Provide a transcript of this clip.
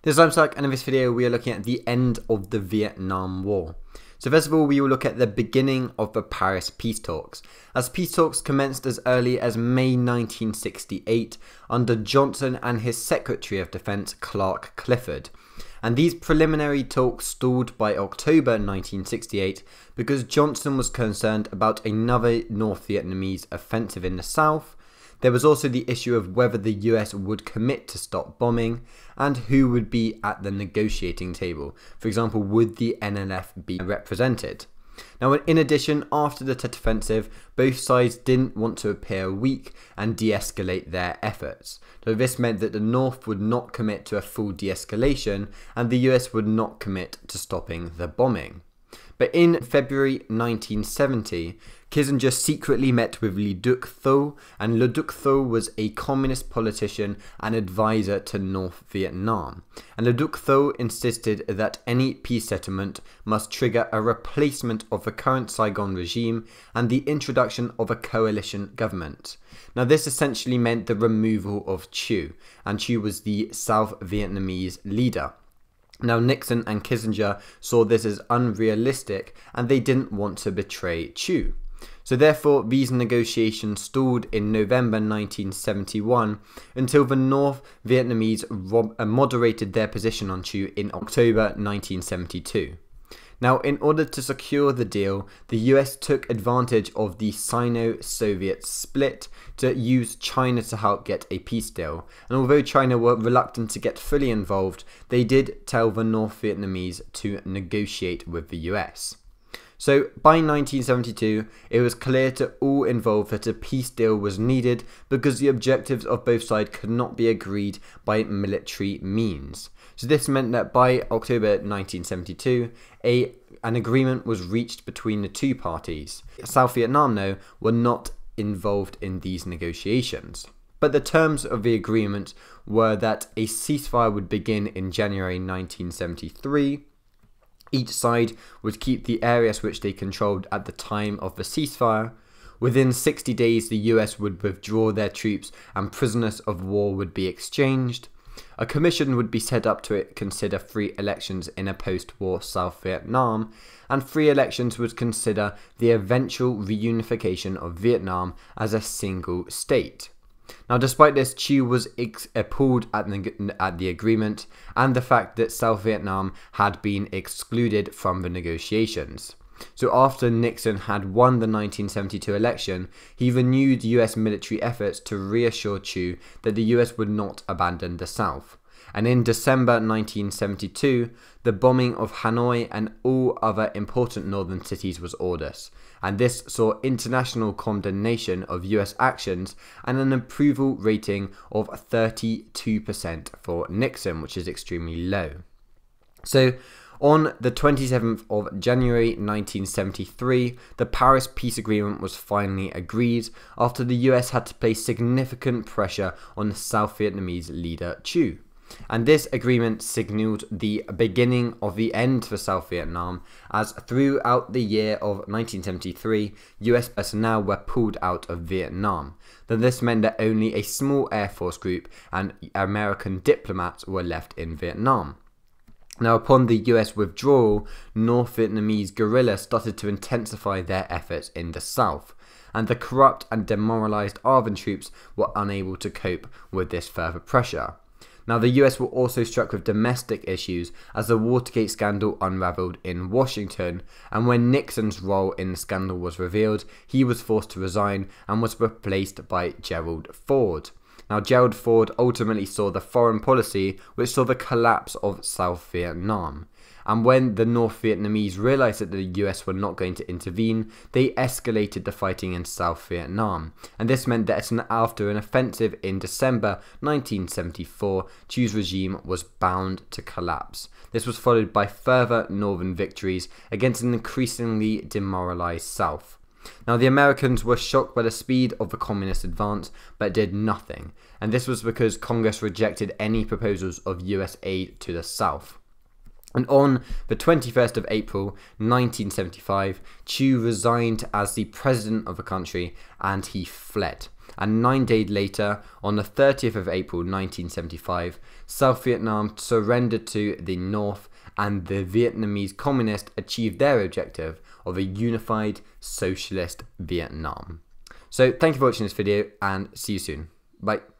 This is Lamsack, and in this video we are looking at the end of the Vietnam War. So first of all, we will look at the beginning of the Paris peace talks, as peace talks commenced as early as May 1968 under Johnson and his Secretary of Defense Clark Clifford. And these preliminary talks stalled by October 1968 because Johnson was concerned about another North Vietnamese offensive in the south. There was also the issue of whether the US would commit to stop bombing and who would be at the negotiating table. For example, would the NLF be represented? Now, in addition, after the Tet Offensive, both sides didn't want to appear weak and de-escalate their efforts. So this meant that the North would not commit to a full de-escalation and the US would not commit to stopping the bombing. But in February 1970, Kissinger secretly met with Le Duc Thieu, and Le Duc Thieu was a communist politician and advisor to North Vietnam. And Le Duc Thieu insisted that any peace settlement must trigger a replacement of the current Saigon regime and the introduction of a coalition government. Now, this essentially meant the removal of Thieu, and Thieu was the South Vietnamese leader. Now, Nixon and Kissinger saw this as unrealistic and they didn't want to betray Thieu. So therefore, these negotiations stalled in November 1971 until the North Vietnamese moderated their position on Thieu in October 1972. Now, in order to secure the deal, the US took advantage of the Sino-Soviet split to use China to help get a peace deal. And although China were reluctant to get fully involved, they did tell the North Vietnamese to negotiate with the US. So by 1972, it was clear to all involved that a peace deal was needed because the objectives of both sides could not be agreed by military means. So this meant that by October 1972, an agreement was reached between the two parties. South Vietnam, though, were not involved in these negotiations. But the terms of the agreement were that a ceasefire would begin in January 1973. Each side would keep the areas which they controlled at the time of the ceasefire. Within 60 days, the US would withdraw their troops and prisoners of war would be exchanged. A commission would be set up to consider free elections in a post-war South Vietnam, and free elections would consider the eventual reunification of Vietnam as a single state. Now, despite this, Thieu was appalled at the agreement and the fact that South Vietnam had been excluded from the negotiations. So after Nixon had won the 1972 election, he renewed US military efforts to reassure Thieu that the US would not abandon the South. And in December 1972, the bombing of Hanoi and all other important northern cities was ordered, and this saw international condemnation of US actions and an approval rating of 32% for Nixon, which is extremely low. So on the 27th of January 1973, the Paris Peace Agreement was finally agreed after the US had to place significant pressure on the South Vietnamese leader Thieu. And this agreement signalled the beginning of the end for South Vietnam, as throughout the year of 1973, US personnel were pulled out of Vietnam. Then this meant that only a small Air Force group and American diplomats were left in Vietnam. Now, upon the US withdrawal, North Vietnamese guerrillas started to intensify their efforts in the south, and the corrupt and demoralized ARVN troops were unable to cope with this further pressure. Now, the US were also struck with domestic issues as the Watergate scandal unraveled in Washington, and when Nixon's role in the scandal was revealed, he was forced to resign and was replaced by Gerald Ford. Now, Gerald Ford ultimately saw the foreign policy which saw the collapse of South Vietnam. And when the North Vietnamese realized that the US were not going to intervene, they escalated the fighting in South Vietnam. And this meant that after an offensive in December 1974, Thieu's regime was bound to collapse. This was followed by further northern victories against an increasingly demoralized South. Now, the Americans were shocked by the speed of the communist advance, but did nothing. And this was because Congress rejected any proposals of US aid to the South. And on the 21st of April 1975, Thieu resigned as the president of the country and he fled. And 9 days later, on the 30th of April 1975, South Vietnam surrendered to the North and the Vietnamese communists achieved their objective of a unified socialist Vietnam. So thank you for watching this video and see you soon. Bye.